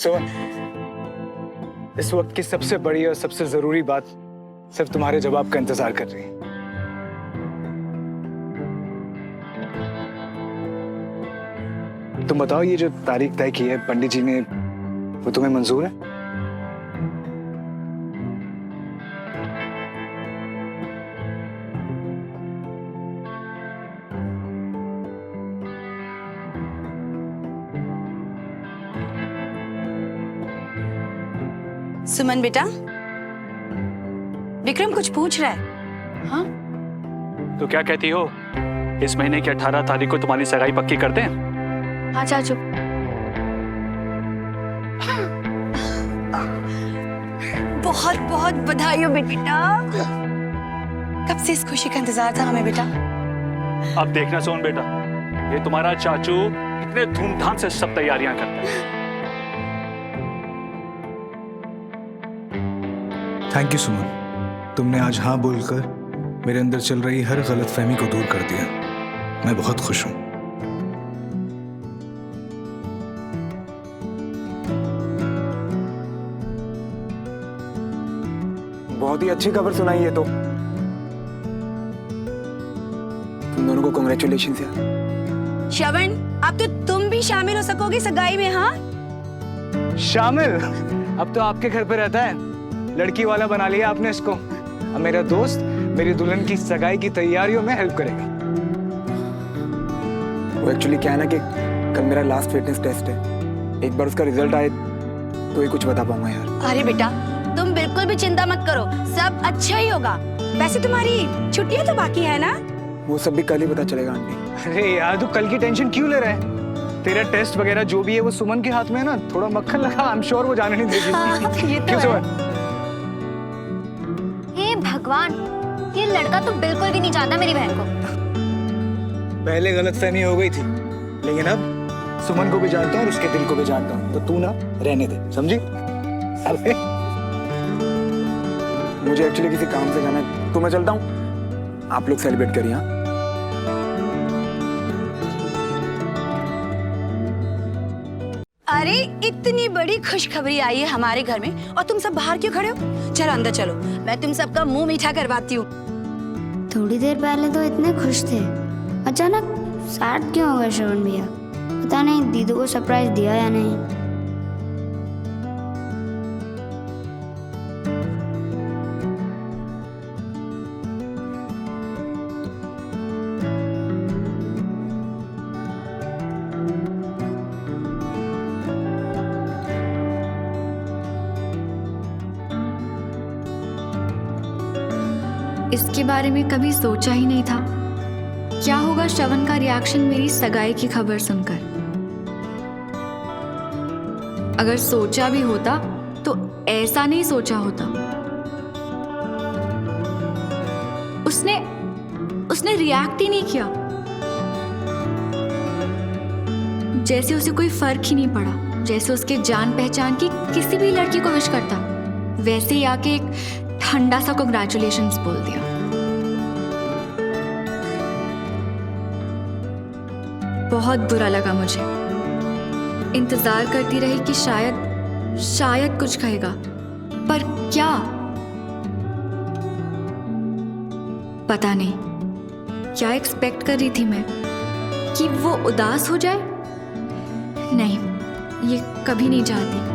सुमन, इस वक्त की सबसे बड़ी और सबसे जरूरी बात सिर्फ तुम्हारे जवाब का इंतजार कर रही है। तुम बताओ, ये जो तारीख तय की है पंडित जी ने, वो तुम्हें मंजूर है? सुमन बेटा, विक्रम कुछ पूछ रहा है। हाँ? तो क्या कहती हो, इस महीने की 18 तारीख को तुम्हारी सगाई पक्की कर दें? हाँ चाचू। बहुत बहुत बधाई हो बेटा। कब से इस खुशी का इंतजार था हमें बेटा। अब देखना सोन बेटा, ये तुम्हारा चाचू इतने धूमधाम से सब तैयारियां करता है। थैंक यू सुमन, तुमने आज हाँ बोलकर मेरे अंदर चल रही हर गलतफहमी को दूर कर दिया। मैं बहुत खुश हूं। बहुत ही अच्छी खबर सुनाई है। तो तुम दोनों को कांग्रेचुलेशंस यार। श्रवण, अब तो तुम भी शामिल हो सकोगे सगाई में। हाँ शामिल? अब तो आपके घर पे रहता है, लड़की वाला बना लिया आपने इसको। अब मेरा दोस्त मेरी दुल्हन की सगाई की तैयारियों में हेल्प करेगा। वो एक्चुअली क्या है ना कि कल मेरा लास्ट फिटनेस टेस्ट है, एक बार उसका रिजल्ट आए तो ही कुछ बता पाऊंगा यार। अरे बेटा, तुम बिल्कुल भी चिंता मत करो, सब अच्छा ही होगा। वैसे तुम्हारी छुट्टियां तो बाकी है ना? वो सब भी कल ही पता चलेगा आंटी। अरे यार, तू कल की टेंशन क्यों ले रहा है? तेरा टेस्ट वगैरह जो भी है वो सुमन के हाथ में है ना। थोड़ा मक्खन लगा, आई एम श्योर वो जाने नहीं देगी। हाँ, ये तो क्यों है। सुमन? हे भगवान, ये लड़का तो बिल्कुल भी नहीं चाहता मेरी बहन को। पहले गलतफहमी हो गई थी, लेकिन अब सुमन को भी जानता हूँ और उसके दिल को भी जानता हूँ। तो तू ना रहने दे, समझी? अरे मुझे एक्चुअली किसी काम से जाना है, तो मैं चलता हूँ। आप लोग सेलिब्रेट करिए। हाँ, अरे इतनी बड़ी खुशखबरी आई है हमारे घर में और तुम सब बाहर क्यों खड़े हो? चलो अंदर चलो, मैं तुम सबका मुंह मीठा करवाती हूँ। थोड़ी देर पहले तो इतने खुश थे, अचानक सैड क्यों हो गए श्रवण भैया? पता नहीं दीदू को सरप्राइज दिया या नहीं। इसके बारे में कभी सोचा ही नहीं था। क्या होगा श्रवण का रिएक्शन मेरी सगाई की खबर सुनकर? अगर सोचा भी होता तो ऐसा नहीं सोचा होता। उसने रिएक्ट ही नहीं किया, जैसे उसे कोई फर्क ही नहीं पड़ा। जैसे उसके जान पहचान की किसी भी लड़की को विश करता, वैसे ही आके एक ठंडा सा कांग्रेचुलेशंस बोल दिया। बहुत बुरा लगा मुझे। इंतजार करती रही कि शायद कुछ कहेगा, पर क्या? पता नहीं क्या एक्सपेक्ट कर रही थी मैं, कि वो उदास हो जाए? नहीं, ये कभी नहीं चाहती।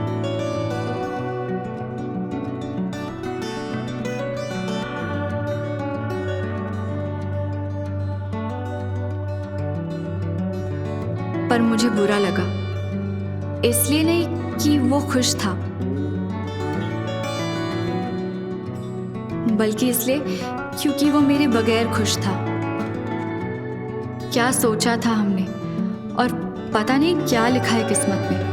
पर मुझे बुरा लगा, इसलिए नहीं कि वो खुश था, बल्कि इसलिए क्योंकि वो मेरे बगैर खुश था। क्या सोचा था हमने, और पता नहीं क्या लिखा है किस्मत में।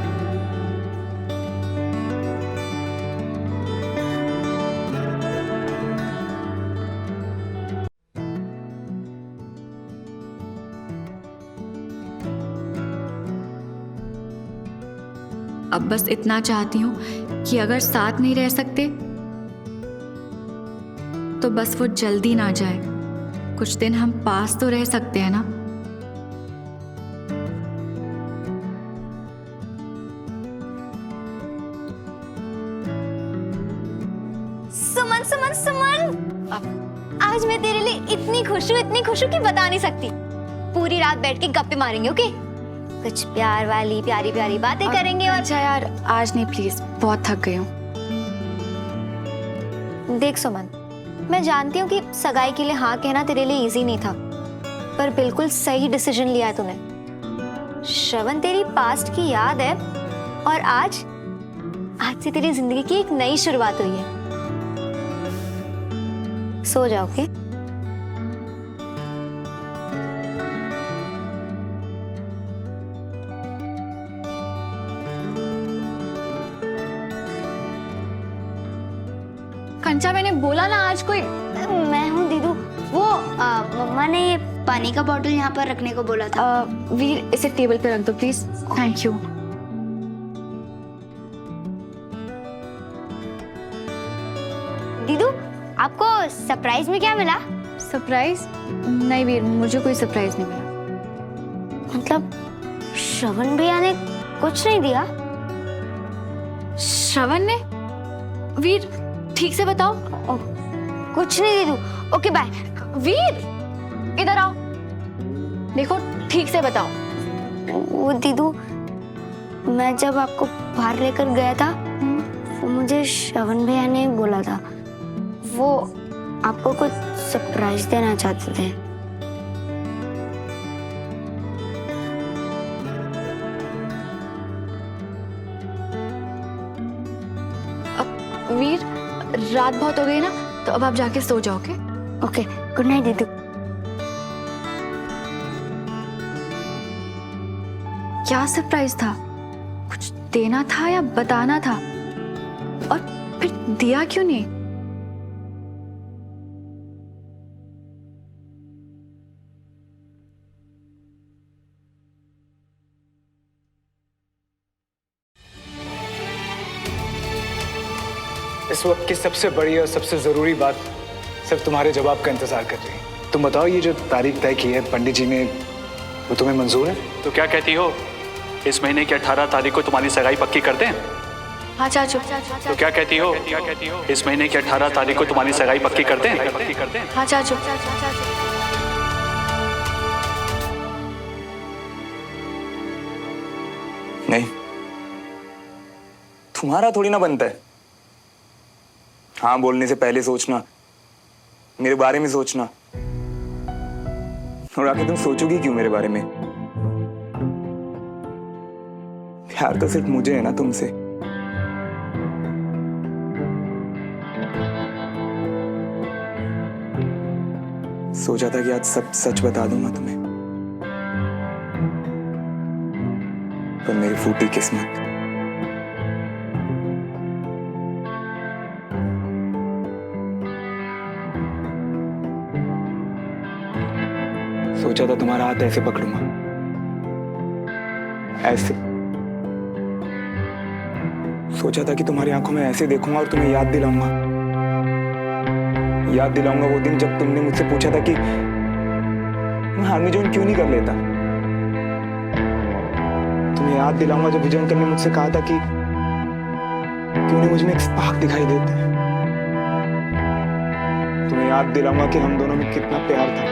अब बस इतना चाहती हूँ कि अगर साथ नहीं रह सकते तो बस वो जल्दी ना जाए। कुछ दिन हम पास तो रह सकते हैं ना। सुमन, आज मैं तेरे लिए इतनी खुश हूँ कि बता नहीं सकती। पूरी रात बैठ के गप्पे मारेंगे, ओके? कुछ प्यार वाली प्यारी प्यारी बातें करेंगे और अच्छा यार, आज नहीं प्लीज, बहुत थक गई हूँ। देख सुमन, मैं जानती हूँ कि सगाई के लिए हाँ कहना तेरे लिए इजी नहीं था, पर बिल्कुल सही डिसीजन लिया है तूने। श्रवण तेरी पास्ट की याद है और आज से तेरी जिंदगी की एक नई शुरुआत हुई है। सो जाओ, ओके? कंचा, मैंने बोला ना आज कोई। मैं हूँ दीदू। वो मम्मा ने ये पानी का बॉटल यहाँ पर रखने को बोला था। वीर, इसे टेबल पे रख दो प्लीज। Thank you. दीदू, आपको सरप्राइज में क्या मिला? सरप्राइज? नहीं वीर, मुझे कोई सरप्राइज नहीं मिला। मतलब श्रवण भैया ने कुछ नहीं दिया? श्रवण ने? वीर, ठीक से बताओ। कुछ नहीं दीदू। Okay bye. वीर, इधर आओ, देखो ठीक से बताओ। वो दीदू, मैं जब आपको बाहर लेकर गया था, वो मुझे श्रवण भैया ने बोला था वो आपको कुछ सरप्राइज देना चाहते थे। वीर, रात बहुत हो गई ना, तो अब आप जाके सो जाओ, ओके? ओके, गुड नाइट दीदू। क्या सरप्राइज था? कुछ देना था या बताना था? और फिर दिया क्यों नहीं? इस वक्त की सबसे बड़ी और सबसे जरूरी बात सिर्फ तुम्हारे जवाब का इंतजार कर रही है। तुम बताओ, ये जो तारीख तय की है पंडित जी ने, वो तुम्हें मंजूर है? तो क्या कहती हो, इस महीने की 18 तारीख को तुम्हारी सगाई पक्की कर दें? हाँ चाचू। तो क्या कहती हो, इस महीने की 18 तारीख को तुम्हारी सगाई पक्की कर दें? हाँ चाचू। नहीं, तुम्हारा थोड़ी ना बनता है। हाँ बोलने से पहले सोचना, मेरे बारे में सोचना। और आखिर तुम सोचोगी क्यों मेरे बारे में? प्यार तो सिर्फ मुझे है ना तुमसे। सोचा था कि आज सब सच बता दूंगा तुम्हें, पर मेरी फूटी किस्मत। सोचा था तुम्हारा हाथ ऐसे पकड़ूंगा, ऐसे। सोचा था कि तुम्हारी आंखों में ऐसे देखूंगा और तुम्हें याद दिलाऊंगा वो दिन जब तुमने मुझसे पूछा था कि मैं आर्मी ज्वाइन क्यों नहीं कर लेता। तुम्हें याद दिलाऊंगा जब विजय अंकल ने मुझसे कहा था कि क्यों नहीं मुझ में एक स्पार्क दिखाई देता है। तुम्हें याद दिलाऊंगा कि हम दोनों में कितना प्यार था।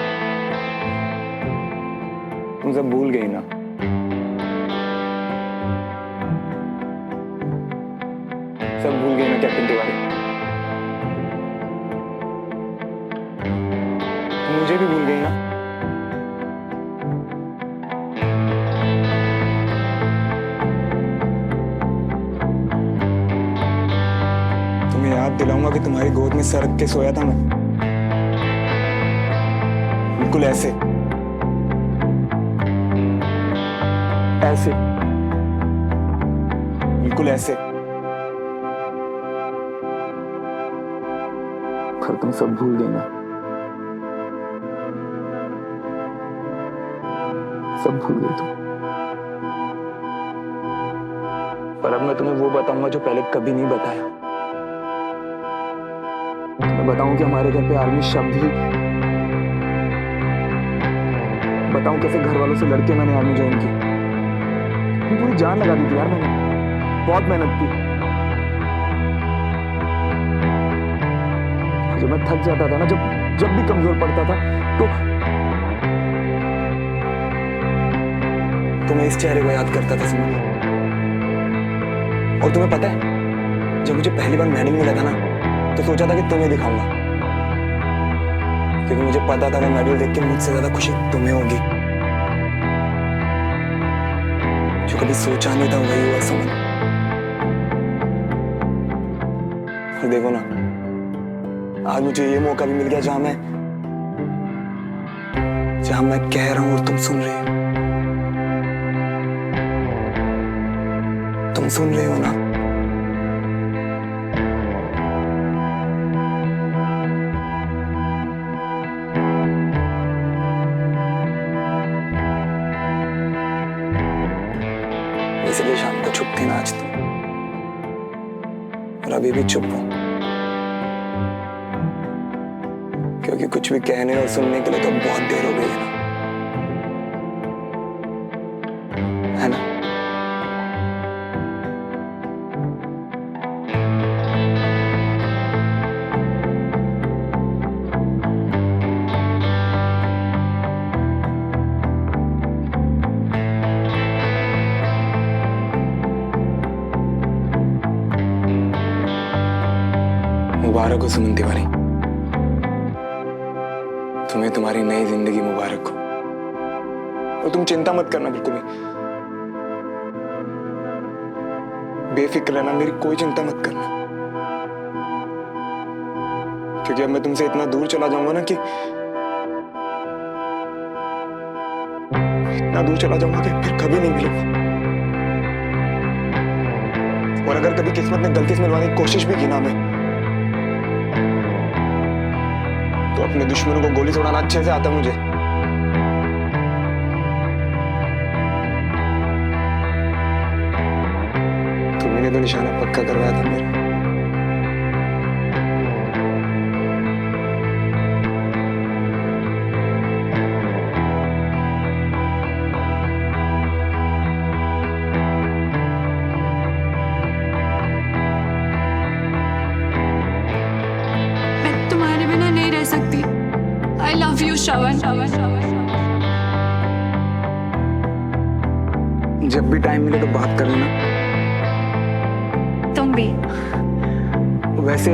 तुम सब भूल गई ना? सब भूल गई ना कैप्टन तिवारी? मुझे भी भूल गई ना? तुम्हें याद दिलाऊंगा कि तुम्हारी गोद में सर रख के सोया था मैं, बिल्कुल ऐसे ऐसे, बिल्कुल ऐसे। पर तुम सब भूल गई ना? सब भूल गई तुम। पर अब मैं तुम्हें वो बताऊंगा जो पहले कभी नहीं बताया। मैं बताऊं कि हमारे घर पे आर्मी शब्द ही, बताऊं कैसे घर वालों से लड़के मैंने आर्मी ज्वाइन की। पूरी जान लगा दी थी यार मैंने, बहुत मेहनत की। जब मैं थक जाता था ना, जब भी कमजोर पड़ता था, तो मैं इस चेहरे को याद करता था सुमन। और तुम्हें पता है, जब मुझे पहली बार मेडल मिला था ना, तो सोचा था कि तुम्हें दिखाऊंगा, क्योंकि मुझे पता था वो मेडल देख के मुझसे ज्यादा खुशी तुम्हें होगी। जो कभी सोचा नहीं था वही हुआ सुमन। और देखो ना, आज मुझे ये मौका भी मिल गया जहां मैं कह रहा हूं और तुम सुन रही हो। तुम सुन रहे हो ना? इसलिए शाम को चुप थी ना आज तुम, और अभी भी चुप हूं, क्योंकि कुछ भी कहने और सुनने के लिए तो बहुत देर हो गई है ना, है ना? मुबारक हो सुमन तिवारी, तुम्हें तुम्हारी नई जिंदगी मुबारक हो। और तुम चिंता मत करना बिल्कुल भी, बेफिक्र रहना, मेरी कोई चिंता मत करना, क्योंकि अब मैं तुमसे इतना दूर चला जाऊंगा ना कि इतना दूर चला जाऊंगा कि फिर कभी नहीं मिलूंगा। और अगर कभी किस्मत ने गलती से मिलवाने की कोशिश भी की ना मैं, तो अपने दुश्मनों को गोली चलाना अच्छे से आता मुझे। तुमने तो निशाना पक्का करवाया था मेरा। मैं तुम्हारे बिना नहीं रह सकती। आई लव यू श्रवण। जब भी टाइम मिले तो बात कर लेना। तुम भी। वैसे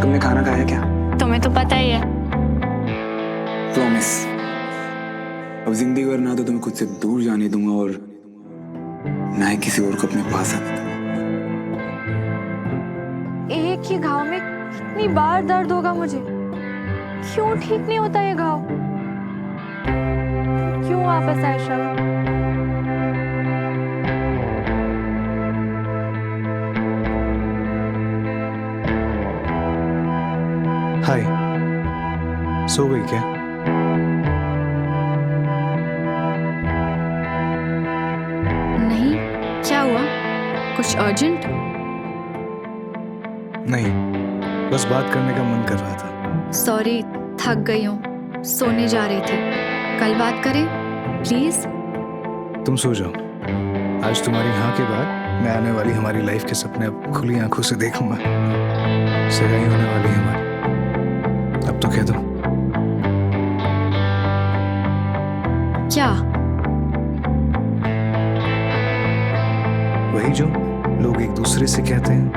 तुमने खाना खाया क्या? तुम्हें तो पता ही है। प्रॉमिस, अब जिंदगी भर ना तो तुम्हें खुद से दूर जाने दूंगा और ना ही किसी और को अपने पास आने दूंगा। एक ही घाव में कितनी बार दर्द होगा मुझे? क्यों ठीक नहीं होता ये घाव? क्यों वापस आए श्रवण? हाय, सो गई क्या? नहीं, क्या हुआ? कुछ अर्जेंट? नहीं, बस बात करने का मन कर रहा था। सॉरी, थक गई हूँ, सोने जा रही थी। कल बात करें प्लीज। तुम सो जाओ। आज तुम्हारी हाँ के बाद मैं आने वाली हमारी लाइफ के सपने अब खुली आंखों से देखूंगा। सगाई होने वाली है हमारी। अब तो कह दो। क्या? वही जो लोग एक दूसरे से कहते हैं।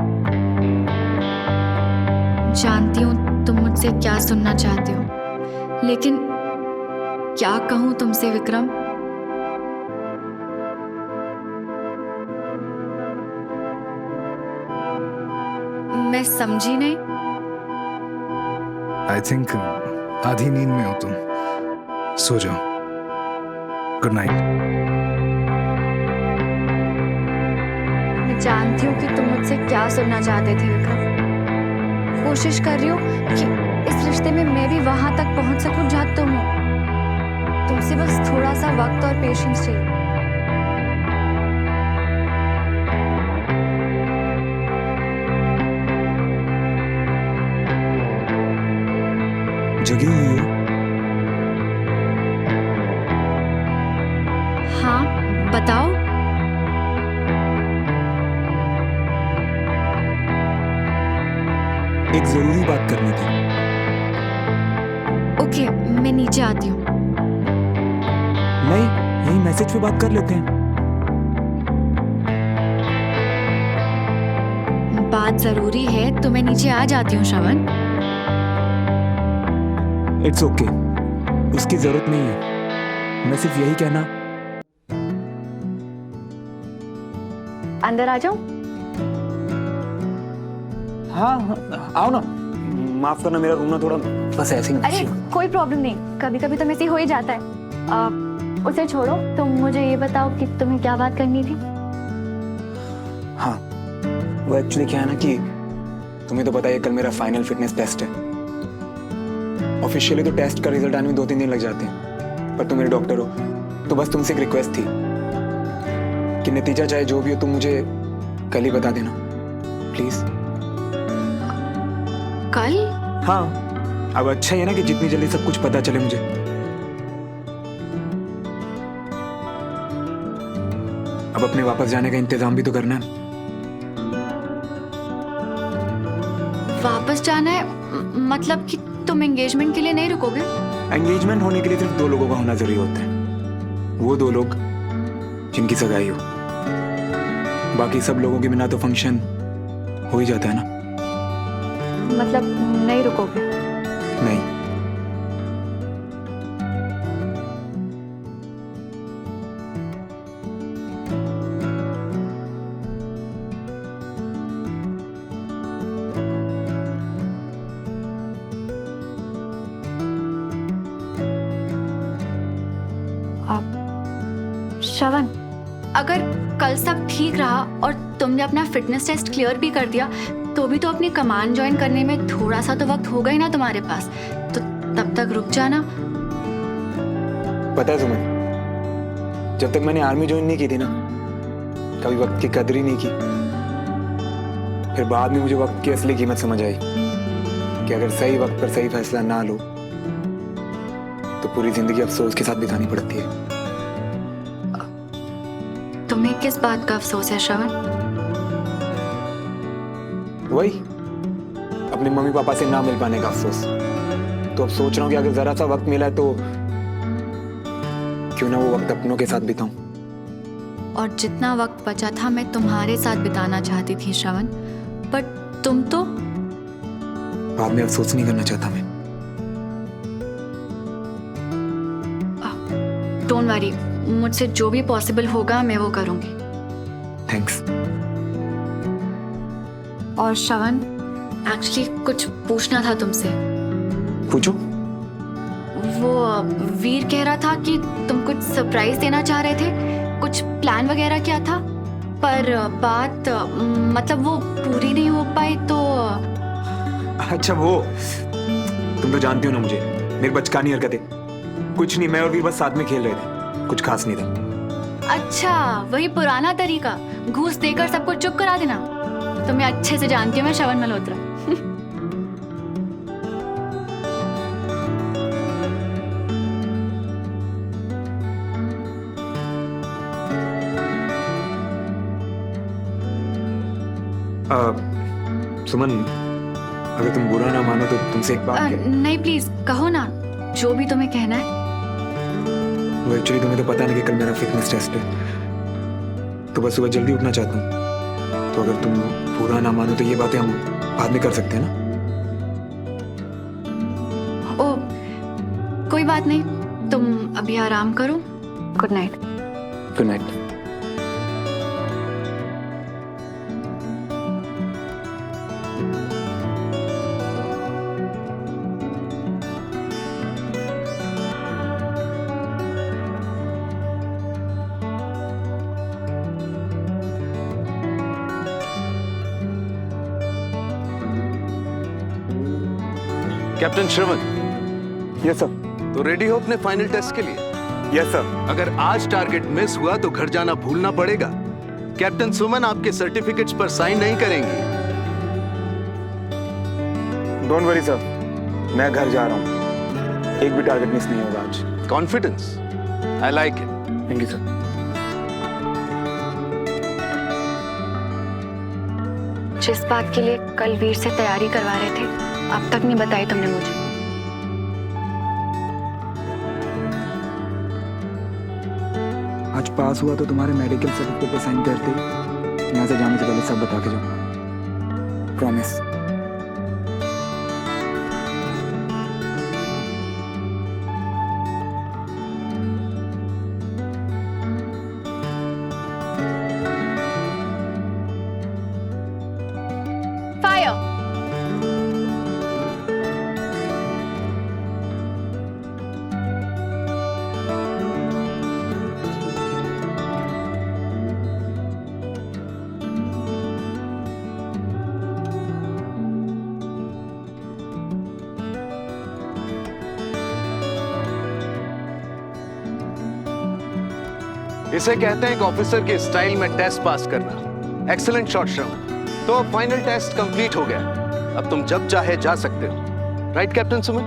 जानती हूँ तुम मुझसे क्या सुनना चाहते हो, लेकिन क्या कहूँ तुमसे विक्रम? मैं समझी नहीं। आई थिंक आधी नींद में हो तुम। सो जाओ। Good night. मैं जानती हूँ कि तुम मुझसे क्या सुनना चाहते थे विक्रम। कोशिश कर रही हूँ कि इस रिश्ते में मैं भी वहां तक पहुंच सकूं जहां तुम हो। तुमसे बस थोड़ा सा वक्त और पेशेंस चाहिए। जगी हुई हो? हाँ, बताओ। एक जरूरी बात करनी थी। ओके, मैं नीचे आती हूँ। नहीं, यही मैसेज पे बात कर लेते हैं। बात जरूरी है तो मैं नीचे आ जाती हूँ श्रवण। इट्स ओके, उसकी जरूरत नहीं है। मैं सिर्फ यही कहना। अंदर आ जाऊं? हाँ, आओ ना। माफ करना, मेरा रूम ना थोड़ा बस ऐसे ही। अरे कोई प्रॉब्लम नहीं, कभी कभी तो ऐसे ही हो ही जाता है। उसे छोड़ो, तुम मुझे ये बताओ कि तुम्हें क्या बात करनी थी। हाँ, वो एक्चुअली क्या है ना कि तुम्हें तो पता है कल मेरा फाइनल फिटनेस टेस्ट है। ऑफिशियली तो टेस्ट का रिजल्ट आने में 2-3 दिन लग जाते हैं, पर तुम मेरे डॉक्टर हो तो बस तुमसे एक रिक्वेस्ट थी कि नतीजा चाहे जो भी हो तुम मुझे कल ही बता देना प्लीज। कल? हाँ, अब अच्छा ही है ना कि जितनी जल्दी सब कुछ पता चले मुझे। अब अपने वापस जाने का इंतजाम भी तो करना है। वापस जाना है? मतलब कि तुम एंगेजमेंट के लिए नहीं रुकोगे? एंगेजमेंट होने के लिए सिर्फ 2 लोगों का होना जरूरी होता है, वो 2 लोग जिनकी सगाई हो। बाकी सब लोगों के बिना तो फंक्शन हो ही जाता है ना। मतलब नहीं रुकोगे? नहीं। श्रवण, अगर कल सब ठीक रहा और तुमने अपना फिटनेस टेस्ट क्लियर भी कर दिया तो भी तो अपनी कमान ज्वाइन करने में थोड़ा सा तो वक्त होगा ही ना तुम्हारे पास, तो तब तक रुक जाना। पता है तुम्हें, जब तक मैंने आर्मी ज्वाइन नहीं की थी ना, कभी वक्त की कदर ही नहीं की। फिर बाद में मुझे वक्त की असली कीमत समझ आई कि अगर सही वक्त पर सही फैसला ना लो तो पूरी जिंदगी अफसोस के साथ बितानी पड़ती है। तुम्हें किस बात का अफसोस है श्रवण? वही अपने मम्मी पापा से ना मिल पाने का अफसोस। तो अब सोच रहा हूँ कि अगर जरा सा वक्त मिला तो क्यों ना वो वक्त अपनों के साथ बिताऊं। और जितना वक्त बचा था मैं तुम्हारे साथ बिताना चाहती थी श्रवण, पर तुम तो बाद में अफसोस नहीं करना चाहता मैं। डोंट वरी, मुझसे जो भी पॉसिबल होगा मैं वो करूंगी। थैंक्स। और श्रवण, एक्चुअली कुछ पूछना था तुमसे। पूछो। वो वीर कह रहा था कि तुम कुछ सरप्राइज देना चाह रहे थे, कुछ प्लान वगैरह किया था, पर बात मतलब वो पूरी नहीं हो पाई तो। अच्छा वो, तुम तो जानती हो ना मुझे, मेरी बचकानी हरकतें। कुछ नहीं, मैं और वीर बस साथ में खेल रहे थे, कुछ खास नहीं था। अच्छा, वही पुराना तरीका, घूस देकर सबको चुप करा देना। तुम्हें अच्छे से जानती हूँ मैं श्रवण मल्होत्रा। सुमन, अगर तुम बुरा ना मानो तो तुमसे एक बात नहीं प्लीज कहो ना, जो भी तुम्हें कहना है। वो एक्चुअली तुम्हें तो पता नहीं कि कल मेरा फिटनेस टेस्ट है, तो बस सुबह जल्दी उठना चाहता हूँ। तो अगर तुम बुरा ना मानो तो ये बातें हम बाद में कर सकते हैं ना। ओ कोई बात नहीं, तुम अभी आराम करो। Good night. Good night. Captain Shravan, yes sir. तो रेडी हो अपने फाइनल टेस्ट के लिए? Yes sir. अगर आज टारगेट मिस हुआ तो घर जाना भूलना पड़ेगा। कैप्टन सुमन आपके सर्टिफिकेट्स पर साइन नहीं करेंगी। डोंट वरी सर, मैं घर जा रहा हूँ, एक भी टारगेट मिस नहीं होगा आज। Confidence, I like it. Thank you sir. जिस बात के लिए कल वीर से तैयारी करवा रहे थे, अब तक नहीं बताई तुमने मुझे। आज पास हुआ तो तुम्हारे मेडिकल सर्टिफिकेट पे साइन करते ही यहाँ से जाने से पहले सब बता के जाऊंगा, प्रॉमिस। फायर। इसे कहते हैं एक ऑफिसर के स्टाइल में टेस्ट पास करना। एक्सीलेंट शॉट श्रवण। तो अब फाइनल टेस्ट कंप्लीट हो गया, अब तुम जब चाहे जा सकते हो। Right captain Suman?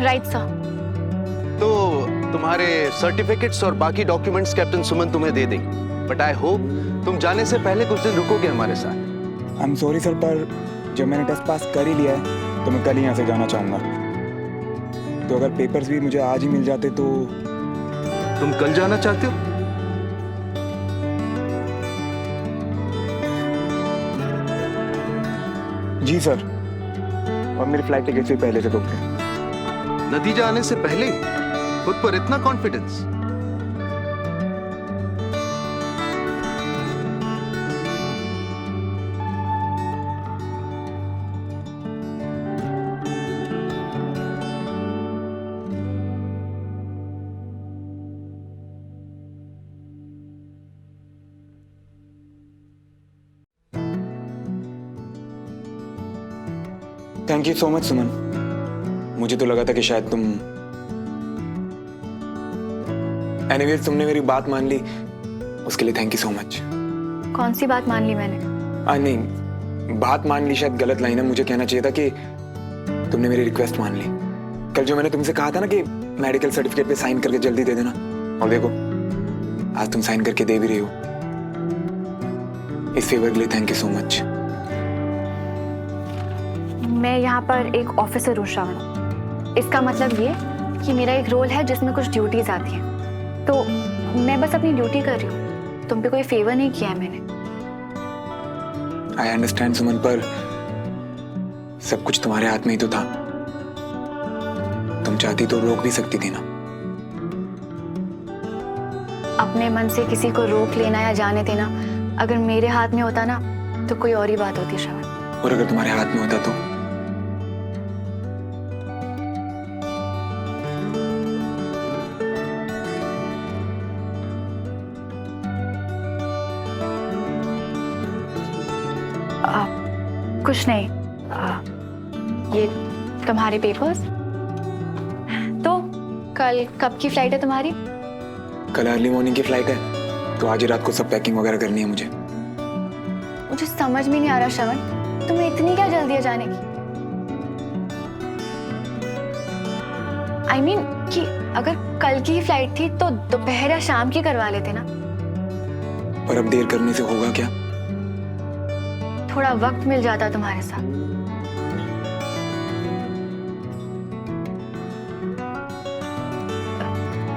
Right sir. तो तुम्हारे सर्टिफिकेट्स और बाकी डॉक्यूमेंट्स कैप्टन सुमन तुम्हें दे देंगे, बट आई होप तुम जाने से पहले कुछ दिन रुकोगे हमारे साथ। आई एम सॉरी सर, पर जब मैंने टेस्ट पास कर ही लिया है तो मैं कल ही यहाँ से जाना चाहूँगा। तो अगर पेपर्स भी मुझे आज ही मिल जाते तो। तुम कल जाना चाहते हो? जी सर, और मेरी फ्लाइट टिकट भी पहले से बुक है। नतीजा आने से पहले ही खुद पर इतना confidence? Thank you so much Suman. मुझे तो लगा था कि शायद तुम। एनीवेज, तुमने मेरी बात मान ली, उसके लिए थैंक यू सो मच। कौन सी बात मान ली मैंने? नहीं, बात मान ली शायद गलत लाइन है, मुझे कहना चाहिए था कि तुमने मेरी रिक्वेस्ट मान ली। कल जो मैंने तुमसे कहा था ना कि मेडिकल सर्टिफिकेट पे साइन करके जल्दी दे देना, और देखो आज तुम साइन करके दे भी रही हो। इस फेवर के लिए थैंक यू सो मच। मैं यहाँ पर एक ऑफिसर हूँ श्रवण। इसका मतलब ये कि मेरा एक रोल है जिसमें कुछ ड्यूटीज आती हैं, तो मैं बस अपनी ड्यूटी कर रही हूँ। तुम पे कोई फेवर नहीं किया है मैंने। आई अंडरस्टैंड सुमन, पर सब कुछ तुम्हारे हाथ में ही तो था। तुम चाहती तो रोक भी सकती थी ना। अपने मन से किसी को रोक लेना या जाने देना अगर मेरे हाथ में होता ना तो कोई और ही बात होती श्रवण। और अगर तुम्हारे हाथ में होता तो? कुछ नहीं। ये तुम्हारे पेपर्स। तो कल कब की फ्लाइट है तुम्हारी? कल अर्ली मॉर्निंग की फ्लाइट है, तो आज ही रात को सब पैकिंग वगैरह करनी है मुझे। मुझे समझ में नहीं आ रहा श्रवण, तुम्हें इतनी क्या जल्दी है जाने की? I mean कि अगर कल की ही फ्लाइट थी तो दोपहर या शाम की करवा लेते ना। पर अब देर करने से होगा क्या? थोड़ा वक्त मिल जाता तुम्हारे साथ।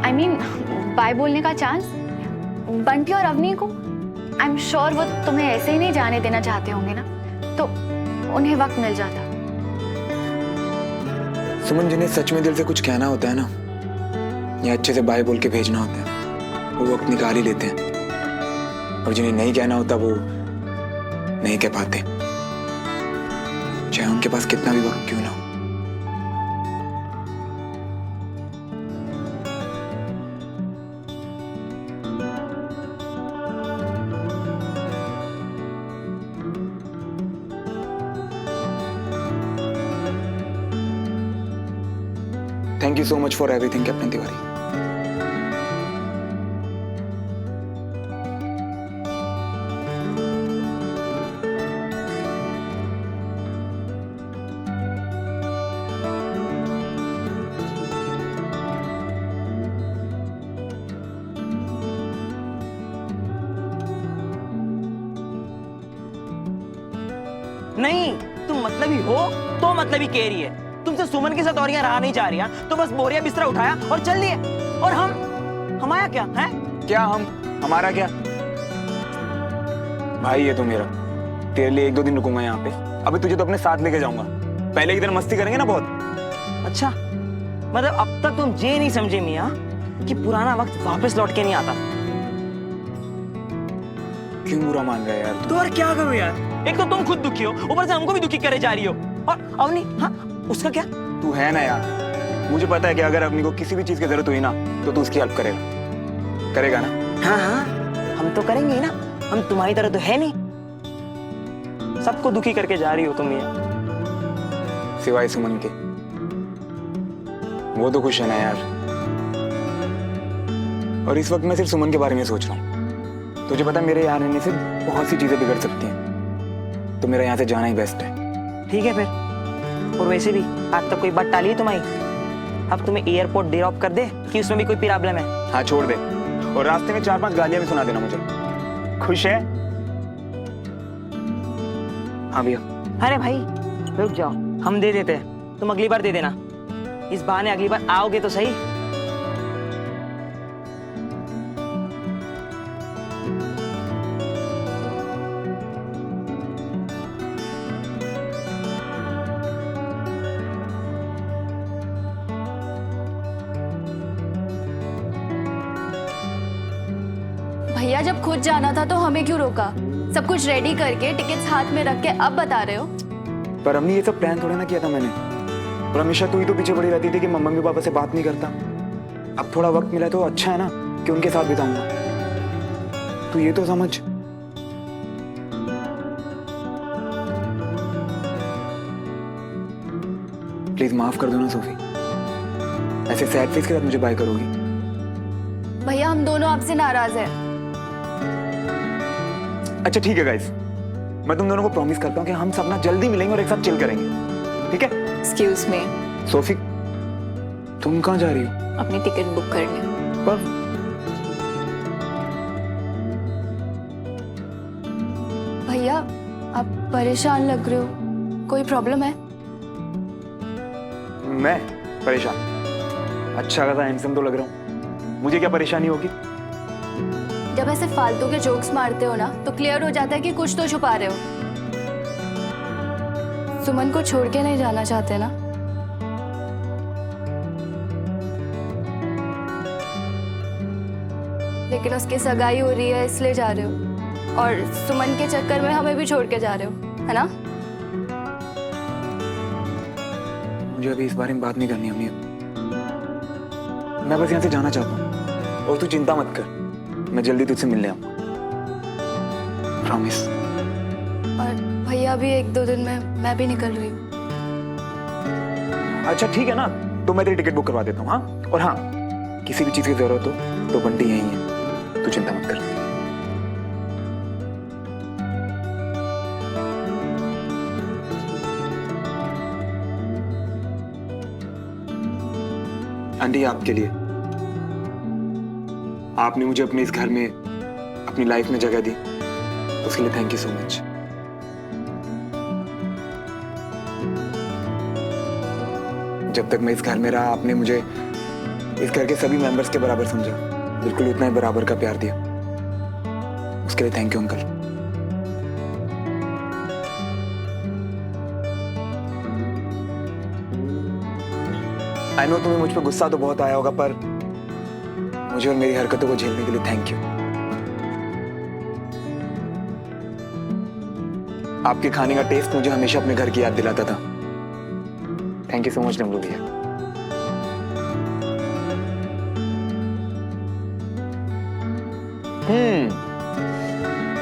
I mean बाय बोलने का चांस। बंटी और अवनी को आई एम श्योर वो तुम्हें ऐसे ही नहीं जाने देना चाहते होंगे ना, तो उन्हें वक्त मिल जाता। सुमन, जिन्हें सच में दिल से कुछ कहना होता है ना, या अच्छे से बाय बोल के भेजना होता है, वो वक्त निकाल ही लेते हैं। और जिन्हें नहीं कहना होता वो नहीं कह पाते, चाहे उनके पास कितना भी वक्त क्यों ना हो। Thank you so much for everything, Captain Tiwari. नहीं, तुम मतलबी हो तो मतलबी कह रही है। तुमसे सुमन के साथ और यहाँ रहा नहीं जा रही है, तो बस बोरिया बिस्तरा उठाया और चल दिए। और हमारा क्या है? क्या हमारा क्या? भाई ये तो मेरा, तेरे लिए 1-2 दिन रुकूंगा यहाँ पे। अभी तुझे तो अपने साथ लेके जाऊंगा। पहले की तरह मस्ती करेंगे ना बहुत। अच्छा, मतलब अब तक तुम ये नहीं समझे मियाँ कि पुराना वक्त वापस लौट के नहीं आता। क्यों बुरा मान रहा है यार तू? तो और क्या करूँ यार? एक तो तुम खुद दुखी हो, ऊपर से हमको भी दुखी करे जा रही हो। और अवनी, हाँ उसका क्या? तू है ना यार, मुझे पता है कि अगर अवनी को किसी भी चीज की जरूरत हुई ना तो तू उसकी हेल्प करेगा ना? हाँ हाँ, हम तो करेंगे ही ना। हम तुम्हारी तरह तो है नहीं। सबको दुखी करके जा रही हो तुम मियाँ। सिवाय सुमन के, वो तो खुश है ना यार। और इस वक्त मैं सिर्फ सुमन के बारे में सोच रहा हूँ। तुझे पता है मेरे यहाँ रहने से बहुत सी चीजें बिगड़ सकती हैं, तो मेरा यहाँ से जाना ही बेस्ट है। ठीक है फिर। और वैसे भी आज तक कोई बात टाली है तुम्हारी? अब तुम्हें एयरपोर्ट ड्रॉप कर दे कि उसमें भी कोई प्रॉब्लम है? हाँ छोड़ दे, और रास्ते में 4-5 गालियां भी सुना देना मुझे। खुश है? हाँ भैया। अरे भाई रुक जाओ, हम दे देते हैं, तुम अगली बार दे देना। इस बहाने अगली बार आओगे तो सही। भैया जब खुद जाना था तो हमें क्यों रोका? सब कुछ रेडी करके टिकट्स हाथ में रख के अब बता रहे हो? पर हमने ये सब प्लान थोड़ा ना किया था मैंने। और हमेशा तू ही तो पीछे पड़ी रहती थी कि मम्मी पापा से बात नहीं करता। अब थोड़ा वक्त मिला तो अच्छा है ना कि उनके साथ बिताऊंगा। तू ये तो समझ। प्लीज माफ कर दो ना सोफी, ऐसे सैड फेस के साथ मुझे बाय करोगी? भैया हम दोनों आपसे नाराज हैं। अच्छा ठीक है गाइस, मैं तुम दोनों को प्रॉमिस करता हूँ कि हम सब ना जल्दी मिलेंगे और एक साथ चिल करेंगे, ठीक है? एक्सक्यूज मी, सोफी तुम कहाँ जा रही हो? अपनी टिकट बुक करने। पर भैया आप परेशान लग रहे हो, कोई प्रॉब्लम है? मैं परेशान? अच्छा खासा हैंडसम तो लग रहा हूँ, मुझे क्या परेशानी होगी? जब ऐसे फालतू के जोक्स मारते हो ना तो क्लियर हो जाता है कि कुछ तो छुपा रहे हो। सुमन को छोड़ के नहीं जाना चाहते ना? लेकिन उसकी सगाई हो रही है इसलिए जा रहे हो, और सुमन के चक्कर में हमें भी छोड़ के जा रहे हो, है ना? मुझे अभी इस बारे में बात नहीं करनी अम्मी। मैं बस यहाँ से जाना चाहता हूँ, और तू चिंता मत कर, मैं जल्दी तुझसे मिलने आऊंगा, प्रॉमिस। और भैया भी 1-2 दिन में मैं भी निकल रही हूँ। अच्छा ठीक है ना, तो मैं तेरी टिकट बुक करवा देता हूँ। हाँ, और हाँ, किसी भी चीज की जरूरत हो तो बंटी यहीं है, तू चिंता मत कर। आंटी आपके लिए, आपने मुझे अपने इस घर में, अपनी लाइफ में जगह दी, उसके लिए थैंक यू सो मच। जब तक मैं इस घर में रहा आपने मुझे इस घर के सभी मेंबर्स के बराबर समझा, बिल्कुल उतना ही बराबर का प्यार दिया, उसके लिए thank you uncle. I know तुम्हें मुझ पर गुस्सा तो बहुत आया होगा, पर मुझे और मेरी हरकतों को झेलने के लिए थैंक यू। आपके खाने का टेस्ट मुझे हमेशा अपने घर की याद दिलाता था। थैंक यू सो मच डमरू भैया।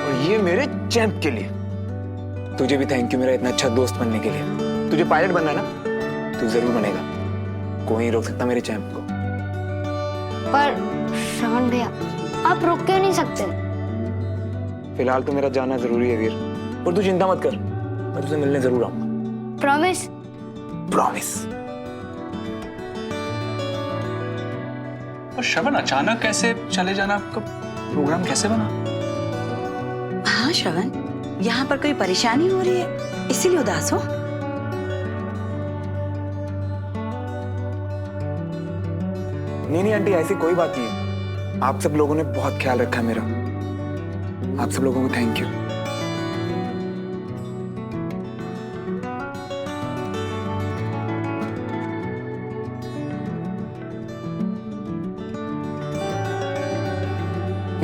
और ये मेरे चैंप के लिए। तुझे भी थैंक यू मेरा इतना अच्छा दोस्त बनने के लिए। तुझे पायलट बनना है ना, तू जरूर बनेगा, कोई नहीं रोक सकता मेरे चैंप को। पर श्रवण भैया आप रोक क्यों नहीं सकते? फिलहाल तो मेरा जाना जरूरी है वीर, और तू चिंता मत कर, मैं तुझसे मिलने जरूर आऊंगा। प्रॉमिस? प्रॉमिस। और श्रवण अचानक कैसे चले जाना, आपका प्रोग्राम कैसे बना? हाँ श्रवण, यहाँ पर कोई परेशानी हो रही है? इसीलिए उदास हो? नहीं आंटी, ऐसी कोई बात नहीं है। आप सब लोगों ने बहुत ख्याल रखा है मेरा। आप सब लोगों को थैंक यू।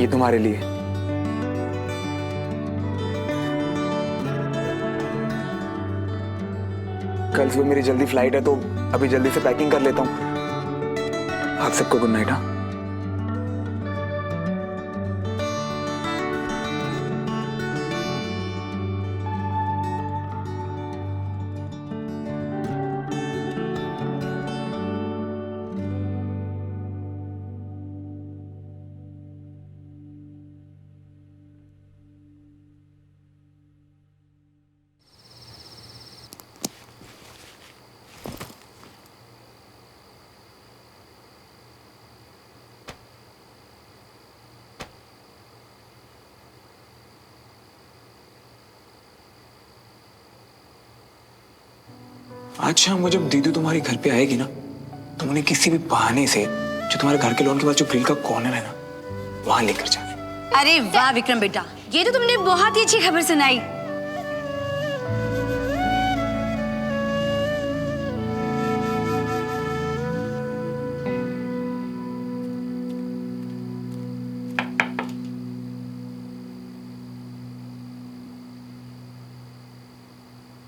ये तुम्हारे लिए। कल सुबह मेरी जल्दी फ्लाइट है तो अभी जल्दी से पैकिंग कर लेता हूँ। आप सबको गुड नाइट। हाँ, आज शाम को जब दीदी तुम्हारे घर पे आएगी ना, तुम उन्हें किसी भी बहाने से जो तुम्हारे घर के लॉन के पास जो ग्रिल का कॉर्नर है ना, वहां लेकर जाना। अरे वाह विक्रम बेटा, ये तो तुमने बहुत ही अच्छी खबर सुनाई।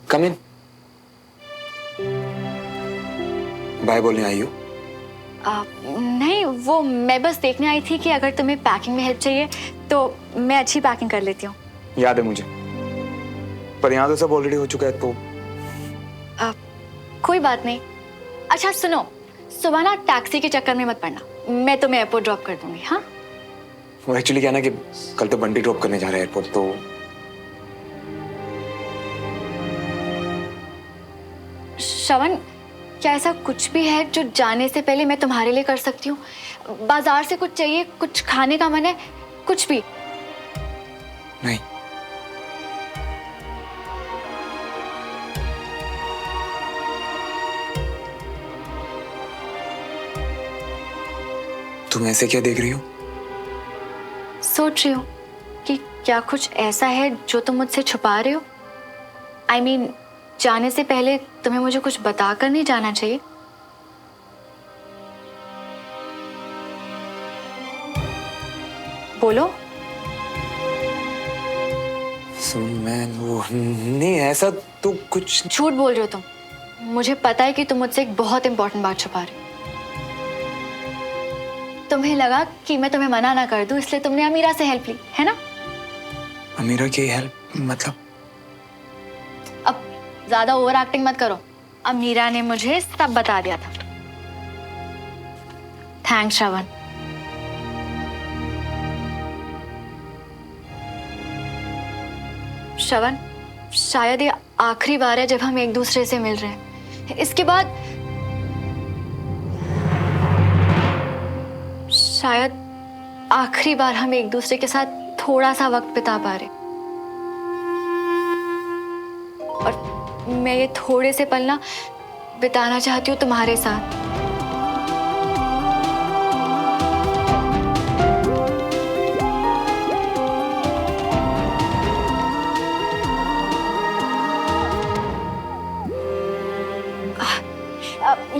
कम इन। बाय बोलने आई हो? नहीं, वो मैं बस देखने आई थी कि अगर तुम्हें पैकिंग में हेल्प चाहिए तो मैं अच्छी पैकिंग कर लेती हूँ। याद है मुझे, पर यहाँ तो सब ऑलरेडी हो चुका है तो। कोई बात नहीं। अच्छा सुनो, सुबह ना टैक्सी के चक्कर में मत पड़ना, मैं तुम्हें एयरपोर्ट ड्रॉप कर दूंगी। हाँ, वो एक्चुअली क्या ना कि कल तो बंटी ड्रॉप करने जा रहा है एयरपोर्ट तो। श्रवण, क्या ऐसा कुछ भी है जो जाने से पहले मैं तुम्हारे लिए कर सकती हूँ? बाजार से कुछ चाहिए, कुछ खाने का मन है, कुछ भी? नहीं। तुम ऐसे क्या देख रही हो? सोच रही हूँ कि क्या कुछ ऐसा है जो तुम मुझसे छुपा रहे हो। I mean, जाने से पहले तुम्हें मुझे कुछ बताकर नहीं जाना चाहिए। बोलो। सुन, मैं वो नहीं, ऐसा तो कुछ। झूठ बोल रहे हो तुम। मुझे पता है कि तुम मुझसे एक बहुत इंपॉर्टेंट बात छुपा रहे हो। तुम्हें लगा कि मैं तुम्हें मना ना कर दूं, इसलिए तुमने अमीरा से हेल्प ली, है ना? अमीरा की हेल्प मतलब? अब ज्यादा ओवर एक्टिंग मत करो। अमीरा ने मुझे सब बता दिया था। थैंक्स श्रवण। श्रवण, शायद ये आखिरी बार है जब हम एक दूसरे से मिल रहे हैं। इसके बाद शायद आखिरी बार हम एक दूसरे के साथ थोड़ा सा वक्त बिता पा रहे। और मैं ये थोड़े से पल ना बिताना चाहती हूँ तुम्हारे साथ।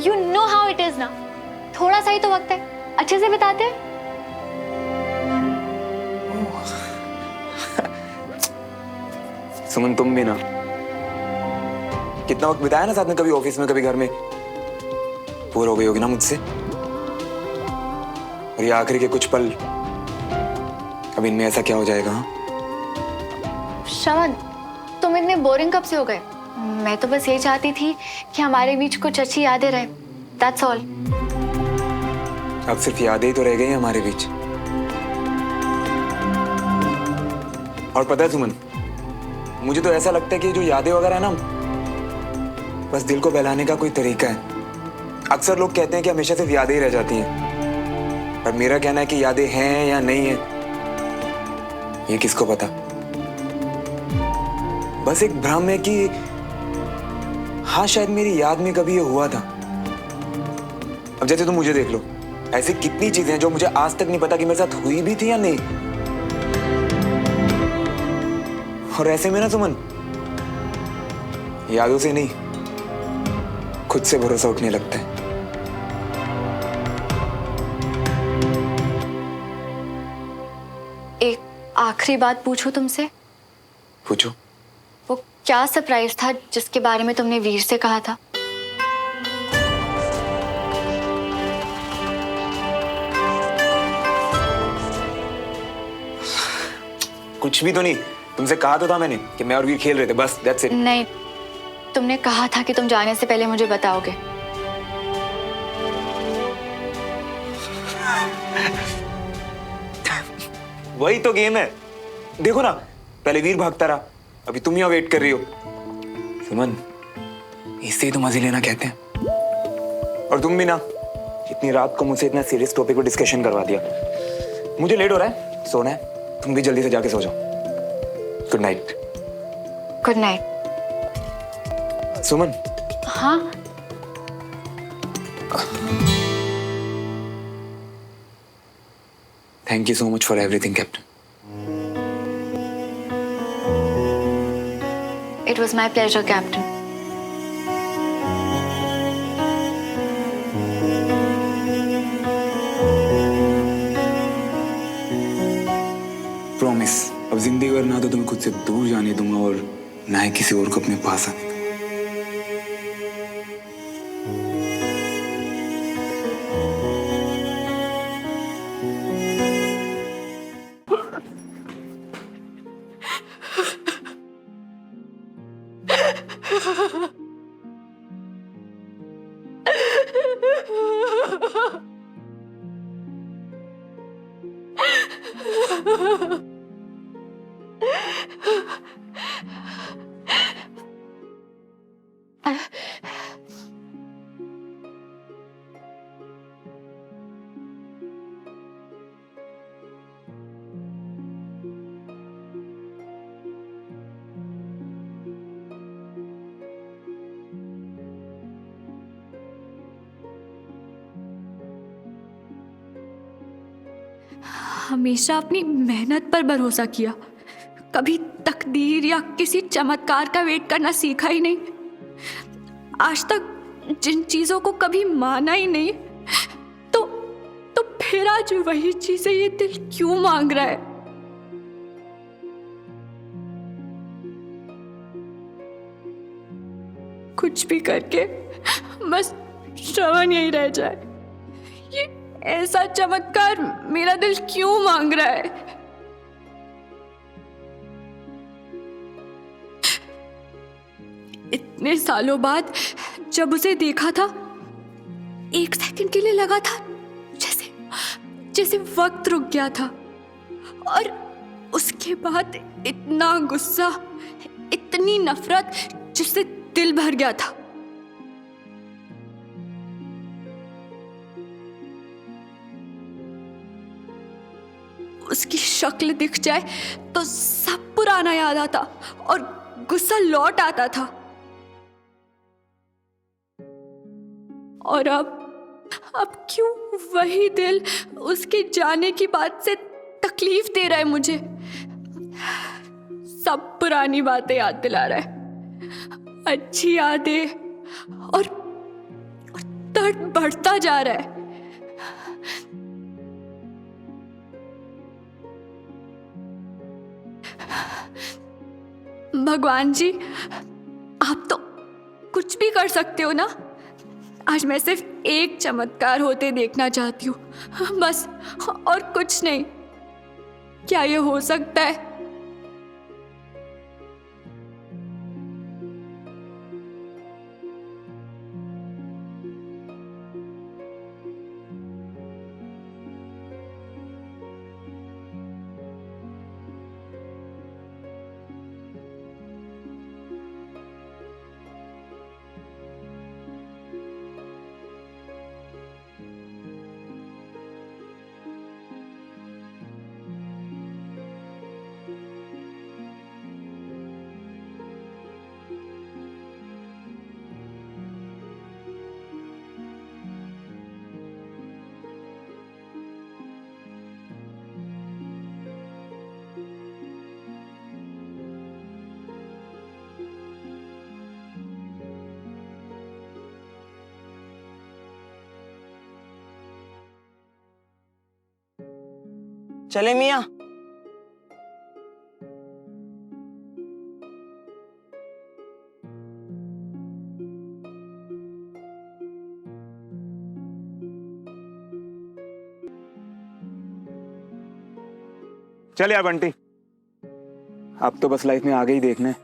You know how it is ना, थोड़ा सा ही तो वक्त है, अच्छे से बिताते हैं। सुमन, तुम भी ना कितना वक्त बिताया ना साथ में, कभी ऑफिस में कभी घर में। बोर हो गई होगी ना मुझसे। और ये आखिरी के कुछ पल, अब इनमें ऐसा क्या हो जाएगा? श्रवण, तुम इतने बोरिंग कब से हो गए? मैं तो बस ये चाहती थी कि हमारे बीच कुछ अच्छी यादें रहे। That's all. अब सिर्फ यादें ही तो रह गई हैं हमारे बीच। और पता है सुमन, मुझे तो ऐसा लगता है कि जो यादें वगैरह है ना, बस दिल को बहलाने का कोई तरीका है। अक्सर लोग कहते हैं कि हमेशा सिर्फ यादें ही रह जाती हैं, पर मेरा कहना है कि यादें हैं या नहीं है, ये किसको पता। बस एक भ्रम है कि हाँ शायद मेरी याद में कभी ये हुआ था। अब जैसे तुम मुझे देख लो, ऐसी कितनी चीजें हैं जो मुझे आज तक नहीं पता कि मेरे साथ हुई भी थी या नहीं। और ऐसे में ना सुमन, यादों से नहीं, खुद से भरोसा उठने लगता है। एक आखिरी बात पूछूं तुमसे? पूछो। वो क्या सरप्राइज था जिसके बारे में तुमने वीर से कहा था? कुछ भी तो नहीं, तुमसे कहा तो था मैंने कि मैं और वीर खेल रहे थे, बस दैट्स इट। नहीं, तुमने कहा था कि तुम जाने से पहले मुझे बताओगे। वही तो गेम है। देखो ना, पहले वीर भागता रहा, अभी तुम यहाँ वेट कर रही हो। सुमन, इससे ही तो मजे लेना कहते हैं। और तुम भी ना, इतनी रात को मुझसे इतना सीरियस टॉपिक पर डिस्कशन करवा दिया। मुझे लेट हो रहा है, सोना है, तुम भी जल्दी से जाके सो जाओ। Good night. Good night. Suman. हाँ? Thank you so much for everything, Captain. It was my pleasure, Captain. Promise, अब जिंदगी भर ना तो तुम्हें खुद से दूर जाने दूंगा और ना ही किसी और को अपने पास आने दूंगा। हमेशा अपनी मेहनत पर भरोसा किया, कभी तकदीर या किसी चमत्कार का वेट करना सीखा ही नहीं। आज तक जिन चीजों को कभी माना ही नहीं, तो फिर आज वही चीजें ये दिल क्यों मांग रहा है? कुछ भी करके बस श्रवण यही रह जाए। ये ऐसा चमत्कार मेरा दिल क्यों मांग रहा है? इतने सालों बाद जब उसे देखा था, एक सेकंड के लिए लगा था जैसे वक्त रुक गया था। और उसके बाद इतना गुस्सा, इतनी नफरत जिससे दिल भर गया था। उसकी शक्ल दिख जाए तो सब पुराना याद आता और गुस्सा लौट आता था। और अब क्यों वही दिल उसके जाने की बात से तकलीफ दे रहा है मुझे? सब पुरानी बातें याद दिला रहा है, अच्छी यादें, और दर्द बढ़ता जा रहा है। भगवान जी, आप तो कुछ भी कर सकते हो ना। आज मैं सिर्फ एक चमत्कार होते देखना चाहती हूँ, बस, और कुछ नहीं। क्या ये हो सकता है? चले मियाँ। चल यार बंटी, अब तो बस लाइफ में आगे ही देखना है।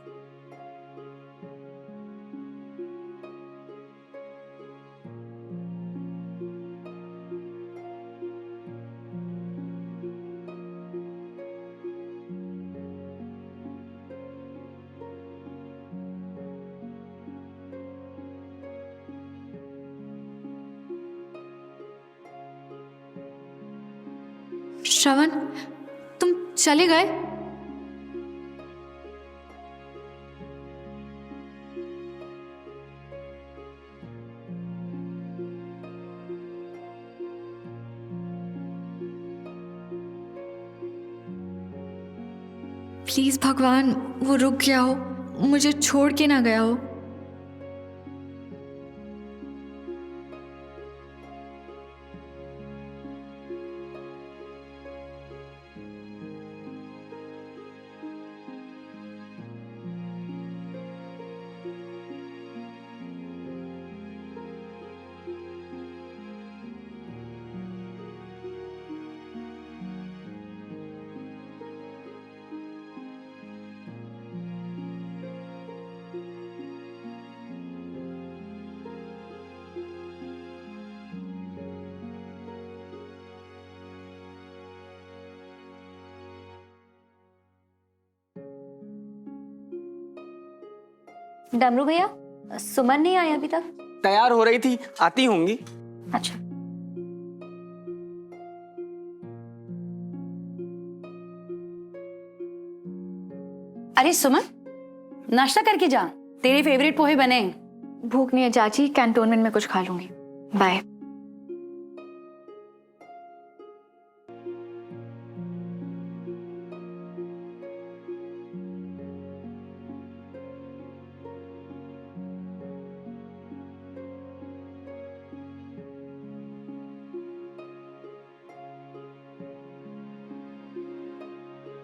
श्रवण, तुम चले गए? प्लीज भगवान, वो रुक गया हो, मुझे छोड़ के ना गया हो। डमरू भैया, सुमन नहीं आई अभी तक? तैयार हो रही थी, आती होंगी। अच्छा। अरे सुमन, नाश्ता करके जा, तेरे फेवरेट पोहे बने हैं। भूख नहीं है चाची, कैंटोनमेंट में कुछ खा लूंगी। Bye.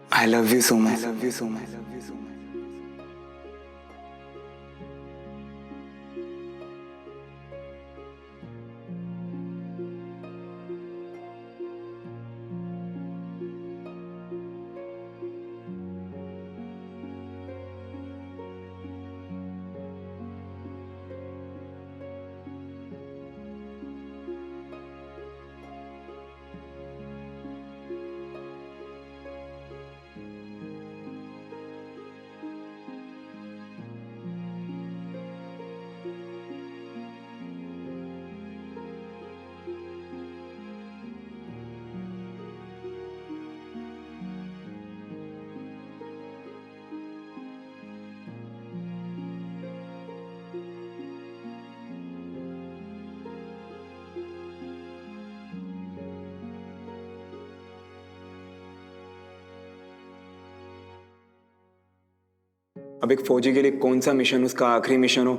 I love you so much. I love you so much. अब एक फौजी के लिए कौन सा मिशन उसका आखिरी मिशन हो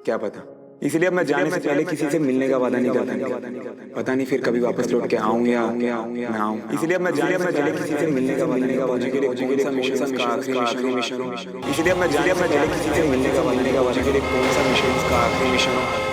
क्या पता, इसलिए अब मैं जाने से पहले किसी से मिलने का वादा नहीं करता। पता नहीं फिर कभी वापस लौट के आऊं या ना आऊं, इसलिए अब मैं जाने से पहले किसी से मिलने का वादा नहीं करता। फौजी के लिए कौन सा मिशन उसका आखिरी मिशन हो, इसलिए अब मैं जाने से पहले किसी से मिलने का वादा नहीं करता। फौजी के लिए कौन सा मिशन उसका आखिरी मिशन हो।